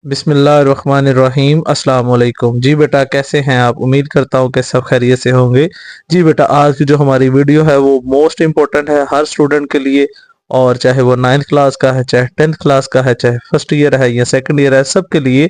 बिस्मिल्लाहिर्रहमानिर्रहीम अस्सलाम वालेकुम। जी बेटा, कैसे हैं आप? उम्मीद करता हूँ कि सब खैरियत से होंगे। जी बेटा, आज की जो हमारी वीडियो है वो मोस्ट इम्पोर्टेंट है हर स्टूडेंट के लिए। और चाहे वो 9th क्लास का है, चाहे 10th क्लास का है, चाहे फर्स्ट ईयर है या सेकंड ईयर है, सबके लिए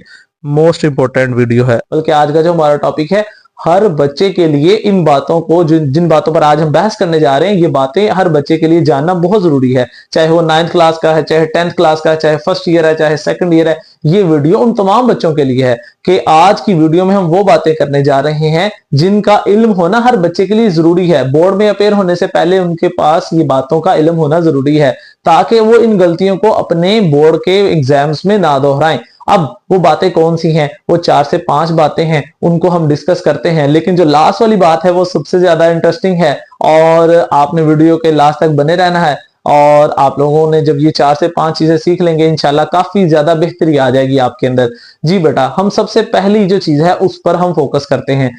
मोस्ट इम्पोर्टेंट वीडियो है। बल्कि आज का जो हमारा टॉपिक है, हर बच्चे के लिए इन बातों को, जिन जिन बातों पर आज हम बहस करने जा रहे हैं, ये बातें हर बच्चे के लिए जानना बहुत जरूरी है। चाहे वो 9th क्लास का है, चाहे 10th क्लास का है, चाहे फर्स्ट ईयर है, चाहे सेकंड ईयर है। ये वीडियो उन तमाम बच्चों के लिए है कि आज की वीडियो में हम वो बातें करने जा रहे हैं जिनका इल्म होना हर बच्चे के लिए जरूरी है। बोर्ड में अपेयर होने से पहले उनके पास ये बातों का इल्म होना जरूरी है, ताकि वो इन गलतियों को अपने बोर्ड के एग्जाम्स में ना दोहराएं। अब वो बातें कौन सी हैं? वो 4 से 5 बातें हैं, उनको हम डिस्कस करते हैं। लेकिन जो लास्ट वाली बात है वो सबसे ज्यादा इंटरेस्टिंग है और आपने वीडियो के लास्ट तक बने रहना है। और आप लोगों ने जब ये 4 से 5 चीजें सीख लेंगे, इंशाल्लाह काफी ज्यादा बेहतरी आ जाएगी आपके अंदर। जी बेटा, हम सबसे पहली जो चीज है उस पर हम फोकस करते हैं।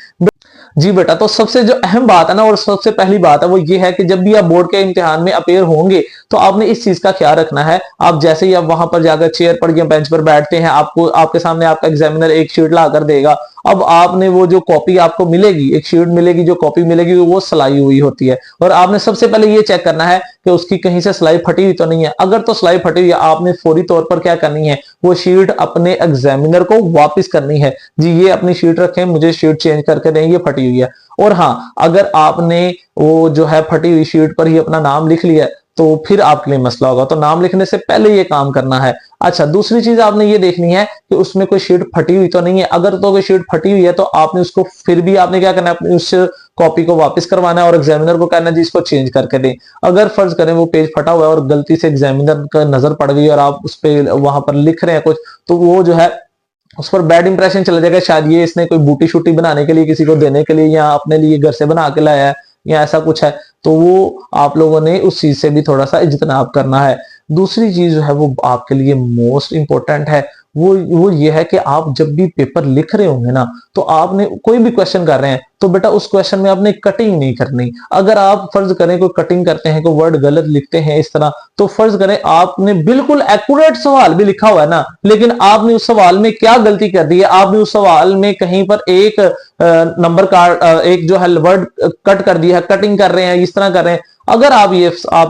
जी बेटा, तो सबसे जो अहम बात है ना, और सबसे पहली बात है वो ये है कि जब भी आप बोर्ड के इम्तिहान में अपेयर होंगे तो आपने इस चीज का ख्याल रखना है। आप जैसे ही आप वहां पर जाकर चेयर पर या बेंच पर बैठते हैं, आपको आपके सामने आपका एग्जामिनर एक शीट ला कर देगा। अब आपने वो जो कॉपी आपको मिलेगी, एक शीट मिलेगी, जो कॉपी मिलेगी वो सिलाई हुई होती है, और आपने सबसे पहले ये चेक करना है कि उसकी कहीं से सिलाई फटी हुई तो नहीं है। अगर तो सिलाई फटी हुई है, आपने फौरी तौर पर क्या करनी है, वो शीट अपने एग्जामिनर को वापस करनी है। जी ये अपनी शीट रखें, मुझे शीट चेंज करके दें, ये फटी हुई है। और हाँ, अगर आपने वो जो है फटी हुई शीट पर ही अपना नाम लिख लिया तो फिर आपके लिए मसला होगा, तो नाम लिखने से पहले ये काम करना है। अच्छा, दूसरी चीज आपने ये देखनी है कि उसमें कोई शीट फटी हुई तो नहीं है। अगर तो कोई शीट फटी हुई है तो आपने उसको फिर भी आपने क्या करना है, अपनी उस कॉपी को वापस करवाना है और एग्जामिनर को कहना है जी इसको चेंज करके दें। अगर फर्ज करें वो पेज फटा हुआ है और गलती से एग्जामिनर का नजर पड़ गई और आप उस पर वहां पर लिख रहे हैं कुछ, तो वो जो है उस पर बैड इंप्रेशन चला जाएगा। शायद ये इसने कोई बूटी शूटी बनाने के लिए, किसी को देने के लिए, या अपने लिए घर से बना के लाया है, या ऐसा कुछ है, तो वो आप लोगों ने उस चीज से भी थोड़ा सा इज्तनाब करना है। दूसरी चीज जो है वो आपके लिए मोस्ट इंपॉर्टेंट है, वो ये है कि आप जब भी पेपर लिख रहे होंगे ना, तो आपने कोई भी क्वेश्चन कर रहे हैं तो बेटा उस क्वेश्चन में आपने कटिंग नहीं करनी। अगर आप फर्ज करें कोई कटिंग करते हैं, कोई वर्ड गलत लिखते हैं इस तरह, तो फर्ज करें आपने बिल्कुल एक्यूरेट सवाल भी लिखा हुआ है ना, लेकिन आपने उस सवाल में क्या गलती कर दी है, आपने उस सवाल में कहीं पर एक नंबर का एक जो है वर्ड कट कर दिया है, कटिंग कर रहे हैं, इस तरह कर रहे हैं। अगर आप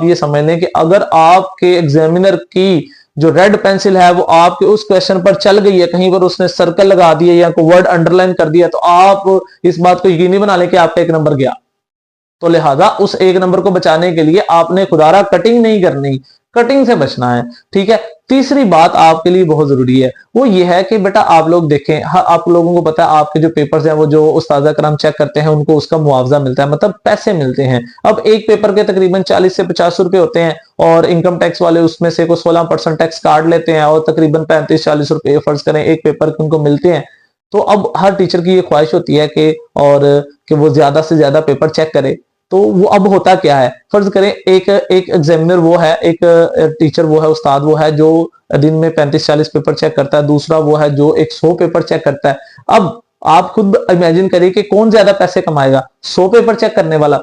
ये समझ लें कि अगर आपके एग्जामिनर की जो रेड पेंसिल है वो आपके उस क्वेश्चन पर चल गई है, कहीं पर उसने सर्कल लगा दिया या कोई वर्ड अंडरलाइन कर दिया, तो आप इस बात को यकीनी बना लें कि आपका 1 नंबर गया। तो लिहाजा उस 1 नंबर को बचाने के लिए आपने खुदारा कटिंग नहीं करनी, कटिंग से बचना है। ठीक है। तीसरी बात आपके लिए बहुत जरूरी है, वो ये है कि बेटा आप लोग देखें, आप लोगों को पता है आपके जो पेपर्स हैं वो जो उस्ताद करम चेक करते हैं उनको उसका मुआवजा मिलता है, मतलब पैसे मिलते हैं। अब एक पेपर के तकरीबन 40 से 50 रुपए होते हैं, और इनकम टैक्स वाले उसमें से को 16% टैक्स काट लेते हैं, और तकरीबन 35-40 रुपए फर्ज करें एक पेपर के उनको मिलते हैं। तो अब हर टीचर की ये ख्वाहिश होती है कि वो ज्यादा से ज्यादा पेपर चेक करे। तो वो अब होता क्या है, फर्ज करें एक एग्जामिनर वो है, एक टीचर वो है, उस्ताद वो है जो दिन में 35-40 पेपर चेक करता है, दूसरा वो है जो 100 पेपर चेक करता है। अब आप खुद इमेजिन करिए कि कौन ज्यादा पैसे कमाएगा, 100 पेपर चेक करने वाला।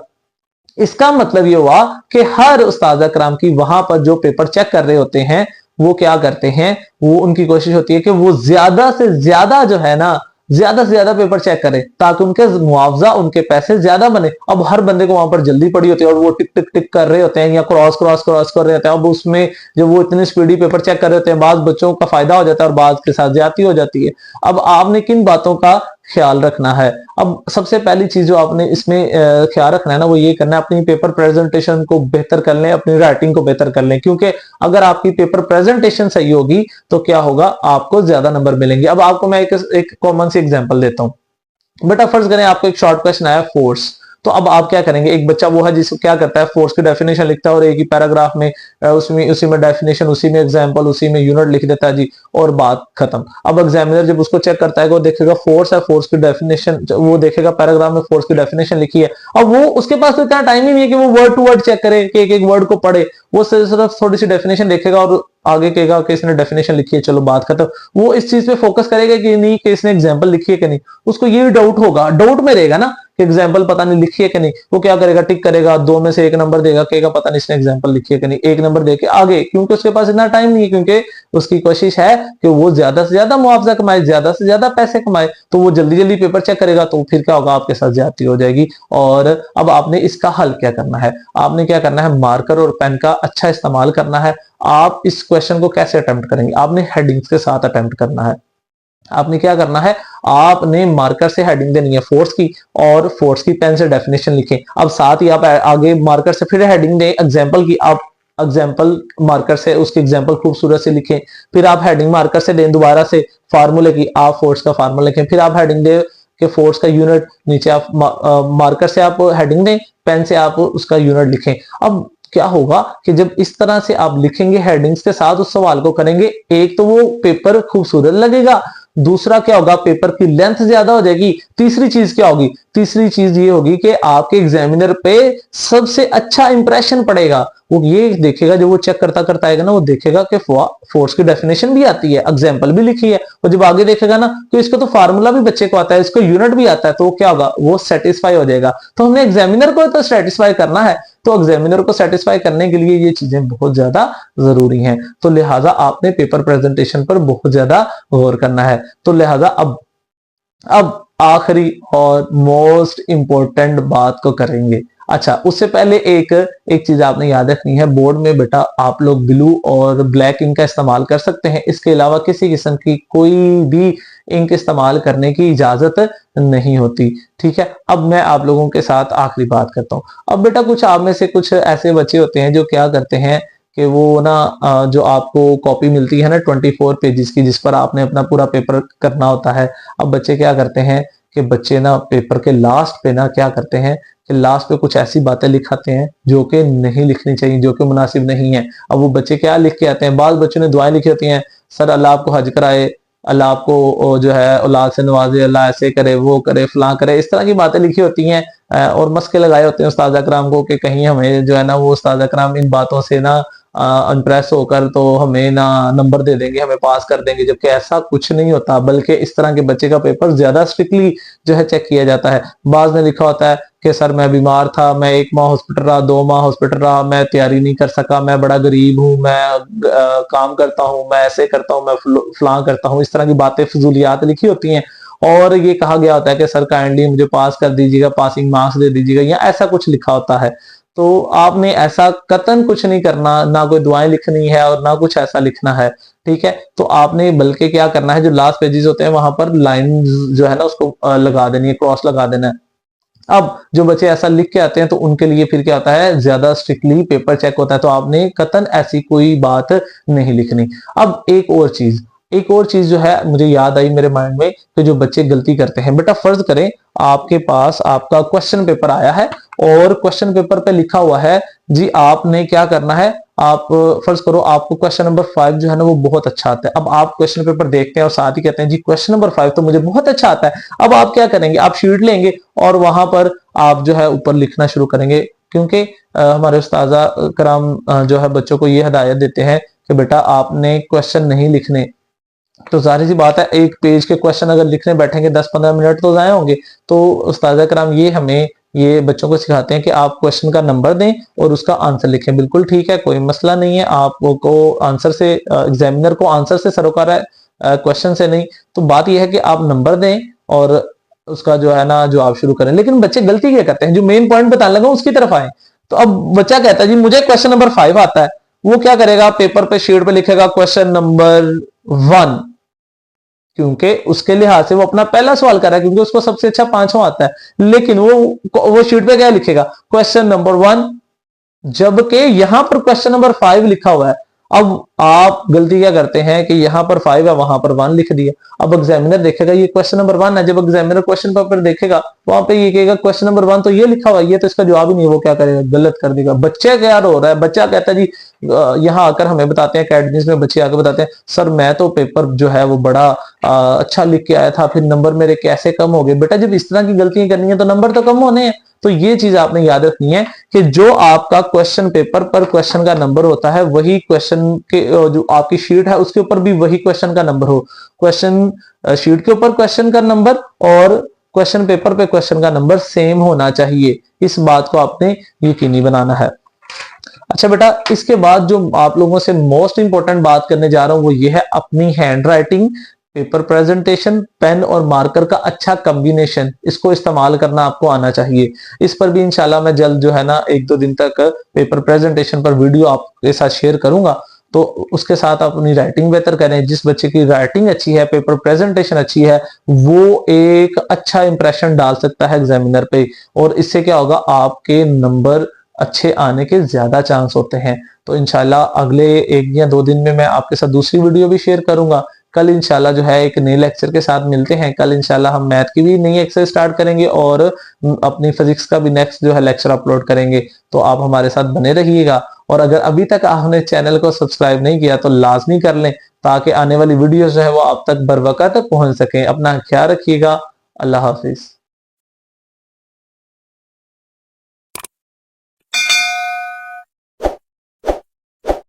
इसका मतलब ये हुआ कि हर उस्ताद कराम की वहां पर जो पेपर चेक कर रहे होते हैं वो क्या करते हैं, वो उनकी कोशिश होती है कि वो ज्यादा से ज्यादा जो है ना, ज्यादा से ज्यादा पेपर चेक करें ताकि उनके मुआवजा, उनके पैसे ज्यादा बने। अब हर बंदे को वहां पर जल्दी पड़ी होती है और वो टिक टिक टिक कर रहे होते हैं या क्रॉस क्रॉस क्रॉस कर रहे होते हैं। अब उसमें जब वो इतने स्पीडी पेपर चेक कर रहे होते हैं, बाद बच्चों का फायदा हो जाता है और बाद के साथ ज्यादती हो जाती है। अब आपने किन बातों का ख्याल रखना है? अब सबसे पहली चीज जो आपने इसमें ख्याल रखना है ना, वो ये करना है अपनी पेपर प्रेजेंटेशन को बेहतर कर लें, अपनी राइटिंग को बेहतर कर लें, क्योंकि अगर आपकी पेपर प्रेजेंटेशन सही होगी तो क्या होगा, आपको ज्यादा नंबर मिलेंगे। अब आपको मैं एक कॉमन सी एग्जांपल देता हूं। बेटा फर्ज करें आपको एक शॉर्ट क्वेश्चन आया फोर्स, तो अब आप क्या करेंगे, एक बच्चा वो है जिसको क्या करता है, फोर्स की डेफिनेशन लिखता है और एक ही पैराग्राफ में उसी में डेफिनेशन, उसी में एग्जांपल, उसी में यूनिट लिख देता है जी, और बात खत्म। अब एग्जामिनर जब उसको चेक करता है, वो देखेगा फोर्स है, फोर्स की डेफिनेशन, वो देखेगा पैराग्राफ में फोर्स की डेफिनेशन लिखी है। अब वो उसके पास तो इतना टाइम ही नहीं है कि वो वर्ड टू वर्ड चेक करे, कि एक एक वर्ड को पढ़े। वो सिर्फ थोड़ी सी डेफिनेशन देखेगा और आगे कहेगा कि इसने डेफिनेशन लिखी है, चलो बात खत्म। वो इस चीज पे फोकस करेगा कि नहीं, कि इसने एग्जांपल लिखी है कि नहीं, उसको ये डाउट होगा, डाउट में रहेगा ना कि एग्जाम्पल पता नहीं लिखी है कि नहीं, वो क्या करेगा, टिक करेगा, 2 में से 1 नंबर देगा, कहेगा पता नहीं इसने एग्जाम्पल लिखी है कि नहीं, 1 नंबर देके आगे, क्योंकि उसके पास इतना टाइम नहीं है, क्योंकि उसकी कोशिश है कि वो ज्यादा से ज्यादा मुआवजा कमाए, ज्यादा से ज्यादा पैसे कमाए, तो वो जल्दी जल्दी पेपर चेक करेगा, तो फिर क्या होगा, आपके साथ ज्यादती हो जाएगी। और अब आपने इसका हल क्या करना है, आपने क्या करना है, मार्कर और पेन का अच्छा इस्तेमाल करना है। आप इस क्वेश्चन को कैसे अटेम्प्ट करेंगे, आपने हेडिंग्स के साथ अटेम्प्ट करना है। आपने क्या करना है, आपने मार्कर से हेडिंग देनी है फोर्स की, और फोर्स की पेन से डेफिनेशन लिखें। अब साथ ही आप आगे मार्कर से फिर हेडिंग दें एग्जाम्पल की, आप एग्जाम्पल मार्कर से उसकी एग्जाम्पल खूबसूरत से लिखें। फिर आप हेडिंग मार्कर से दें दोबारा से फार्मूले की, आप फोर्स का फार्मूला लिखें। फिर आप हेडिंग दें कि फोर्स का यूनिट, नीचे आप मार्कर से आप हेडिंग दें, पेन से आप उसका यूनिट लिखें। अब क्या होगा कि जब इस तरह से आप लिखेंगे हेडिंग्स के साथ उस सवाल को करेंगे, एक तो वो पेपर खूबसूरत लगेगा, दूसरा क्या होगा, पेपर की लेंथ ज्यादा हो जाएगी। तीसरी चीज क्या होगी, तीसरी चीज ये होगी कि आपके एग्जामिनर पे सबसे अच्छा इंप्रेशन पड़ेगा। वो ये देखेगा, जब वो चेक करता करता आएगा ना, वो देखेगा कि फोर्स की डेफिनेशन भी आती है, एग्जाम्पल भी लिखी है, और जब आगे देखेगा ना कि इसका तो फार्मूला भी बच्चे को आता है, इसको यूनिट भी आता है, तो क्या होगा, वो सेटिस्फाई हो जाएगा। तो हमने एग्जामिनर को तो सेटिस्फाई करना है, तो एग्जामिनर को सेटिस्फाई करने के लिए ये चीजें बहुत ज्यादा जरूरी हैं। तो लिहाजा आपने पेपर प्रेजेंटेशन पर बहुत ज्यादा गौर करना है। तो लिहाजा अब आखिरी और मोस्ट इंपॉर्टेंट बात को करेंगे। अच्छा, उससे पहले एक चीज आपने याद रखनी है, बोर्ड में बेटा आप लोग ब्लू और ब्लैक इंक का इस्तेमाल कर सकते हैं, इसके अलावा किसी किस्म की कोई भी इंक इस्तेमाल करने की इजाजत नहीं होती। ठीक है, अब मैं आप लोगों के साथ आखिरी बात करता हूँ। अब बेटा कुछ आप में से कुछ ऐसे बच्चे होते हैं जो क्या करते हैं कि वो ना जो आपको कॉपी मिलती है ना 24 पेजेस की, जिस पर आपने अपना पूरा पेपर करना होता है। अब बच्चे क्या करते हैं कि बच्चे ना पेपर के लास्ट पे ना क्या करते हैं कि लास्ट पे कुछ ऐसी बातें लिखाते हैं जो कि नहीं लिखनी चाहिए, जो कि मुनासिब नहीं है। अब वो बच्चे क्या लिख के आते हैं, बाद बच्चों ने दुआएं लिखी होती हैं, सर अल्लाह आपको हज कराए, अल्लाह आपको जो है औलाद से नवाजे, अल्लाह ऐसे करे, वो करे, फलां करे, इस तरह की बातें लिखी होती हैं। और मस्के लगाए होते हैं उस्ताद अकराम को कि कहीं हमें जो है ना वो उस्ताद अकराम इन बातों से ना अनप्रेस होकर तो हमें ना नंबर दे देंगे, हमें पास कर देंगे, जबकि ऐसा कुछ नहीं होता, बल्कि इस तरह के बच्चे का पेपर ज्यादा स्ट्रिक्टली जो है चेक किया जाता है। बाज ने लिखा होता है कि सर मैं बीमार था, मैं 1 माह हॉस्पिटल रहा, 2 माह हॉस्पिटल रहा, मैं तैयारी नहीं कर सका, मैं बड़ा गरीब हूँ, मैं काम करता हूँ, मैं ऐसे करता हूँ, मैं फलां करता हूँ, इस तरह की बातें फजूलियात लिखी होती हैं। और ये कहा गया होता है कि सर काइंडली मुझे पास कर दीजिएगा, पासिंग मार्क्स दे दीजिएगा, या ऐसा कुछ लिखा होता है। तो आपने ऐसा कतन कुछ नहीं करना, ना कोई दुआएं लिखनी है और ना कुछ ऐसा लिखना है। ठीक है, तो आपने बल्कि क्या करना है, जो लास्ट पेजेस होते हैं वहां पर लाइन जो है ना उसको लगा देनी है, क्रॉस लगा देना है। अब जो बच्चे ऐसा लिख के आते हैं तो उनके लिए फिर क्या होता है, ज्यादा स्ट्रिक्टली पेपर चेक होता है, तो आपने कतन ऐसी कोई बात नहीं लिखनी। अब एक और चीज जो है मुझे याद आई मेरे माइंड में, कि जो बच्चे गलती करते हैं, बेटा फर्ज करें आपके पास आपका क्वेश्चन पेपर आया है और क्वेश्चन पेपर पे लिखा हुआ है जी आपने क्या करना है, आप फर्ज करो आपको क्वेश्चन नंबर 5 जो है ना वो बहुत अच्छा आता है। अब आप क्वेश्चन पेपर देखते हैं और साथ ही कहते हैं जी क्वेश्चन नंबर 5 तो मुझे बहुत अच्छा आता है। अब आप क्या करेंगे, आप शीट लेंगे और वहां पर आप जो है ऊपर लिखना शुरू करेंगे, क्योंकि हमारे उस्ताजा कराम जो है बच्चों को ये हिदायत देते हैं कि बेटा आपने क्वेश्चन नहीं लिखने। तो जाहिर सी बात है, एक पेज के क्वेश्चन अगर लिखने बैठेंगे 10-15 मिनट तो जाए होंगे। तो उस्ताद कराम ये हमें ये बच्चों को सिखाते हैं कि आप क्वेश्चन का नंबर दें और उसका आंसर लिखें। बिल्कुल ठीक है, कोई मसला नहीं है, आपको आंसर से एग्जामिनर को आंसर से सरोकार है, क्वेश्चन से नहीं। तो बात यह है कि आप नंबर दें और उसका जो है ना जो आप शुरू करें। लेकिन बच्चे गलती क्या करते हैं, जो मेन पॉइंट बताने लगा उसकी तरफ आए। तो अब बच्चा कहता है जी मुझे क्वेश्चन नंबर 5 आता है, वो क्या करेगा, पेपर पे शीट पे लिखेगा क्वेश्चन नंबर 1, क्योंकि उसके लिहाज से वो अपना पहला सवाल कर रहा है, क्योंकि उसको सबसे अच्छा 5वां आता है। लेकिन वो शीट पे क्या लिखेगा, क्वेश्चन नंबर 1, जबकि यहां पर क्वेश्चन नंबर 5 लिखा हुआ है। अब आप गलती क्या करते हैं कि यहां पर 5 है, वहां पर 1 लिख दिया। अब एग्जामिनर देखेगा ये क्वेश्चन नंबर 1 है, जब एग्जामिनर क्वेश्चन पेपर देखेगा वहां पे ये कहेगा क्वेश्चन नंबर 1 तो ये लिखा हुआ है, ये तो इसका जवाब ही नहीं है, वो क्या करेगा, गलत कर देगा। बच्चे क्या हो रहा है, बच्चा कहता है जी यहाँ आकर हमें बताते हैं, अकेडमीज में बच्चे आकर बताते हैं सर मैं तो पेपर जो है वो बड़ा अच्छा लिख के आया था, फिर नंबर मेरे कैसे कम हो गए। बेटा जब इस तरह की गलतियां करनी है तो नंबर तो कम होने हैं। तो ये चीज आपने याद रखनी है कि जो आपका क्वेश्चन पेपर पर क्वेश्चन का नंबर होता है, वही क्वेश्चन के जो आपकी शीट है उसके ऊपर भी वही क्वेश्चन का नंबर हो। क्वेश्चन शीट के ऊपर क्वेश्चन का नंबर और क्वेश्चन पेपर पे क्वेश्चन का नंबर सेम होना चाहिए, इस बात को आपने यकीनी बनाना है। अच्छा बेटा, इसके बाद जो आप लोगों से मोस्ट इंपॉर्टेंट बात करने जा रहा हूं वो ये है अपनी hand writing, paper presentation, pen और मार्कर का अच्छा कॉम्बिनेशन, इसको इस्तेमाल करना आपको आना चाहिए। इस पर भी इंशाल्लाह मैं जल्द जो है ना 1-2 दिन तक पेपर प्रेजेंटेशन पर वीडियो आपके साथ शेयर करूंगा, तो उसके साथ आप अपनी राइटिंग बेहतर करें। जिस बच्चे की राइटिंग अच्छी है, पेपर प्रेजेंटेशन अच्छी है, वो एक अच्छा इंप्रेशन डाल सकता है एग्जामिनर पे, और इससे क्या होगा, आपके नंबर अच्छे आने के ज्यादा चांस होते हैं। तो इंशाल्लाह अगले 1 या 2 दिन में मैं आपके साथ दूसरी वीडियो भी शेयर करूंगा। कल इंशाल्लाह जो है एक नए लेक्चर के साथ मिलते हैं। कल इंशाल्लाह हम मैथ की भी नई एक्सरसाइज स्टार्ट करेंगे और अपनी फिजिक्स का भी नेक्स्ट जो है लेक्चर अपलोड करेंगे। तो आप हमारे साथ बने रहिएगा, और अगर अभी तक आपने चैनल को सब्सक्राइब नहीं किया तो लाजमी कर लें, ताकि आने वाली वीडियो जो है वो आप तक बर वक्त पहुंच सके। अपना ख्याल रखिएगा। अल्लाह हाफिज।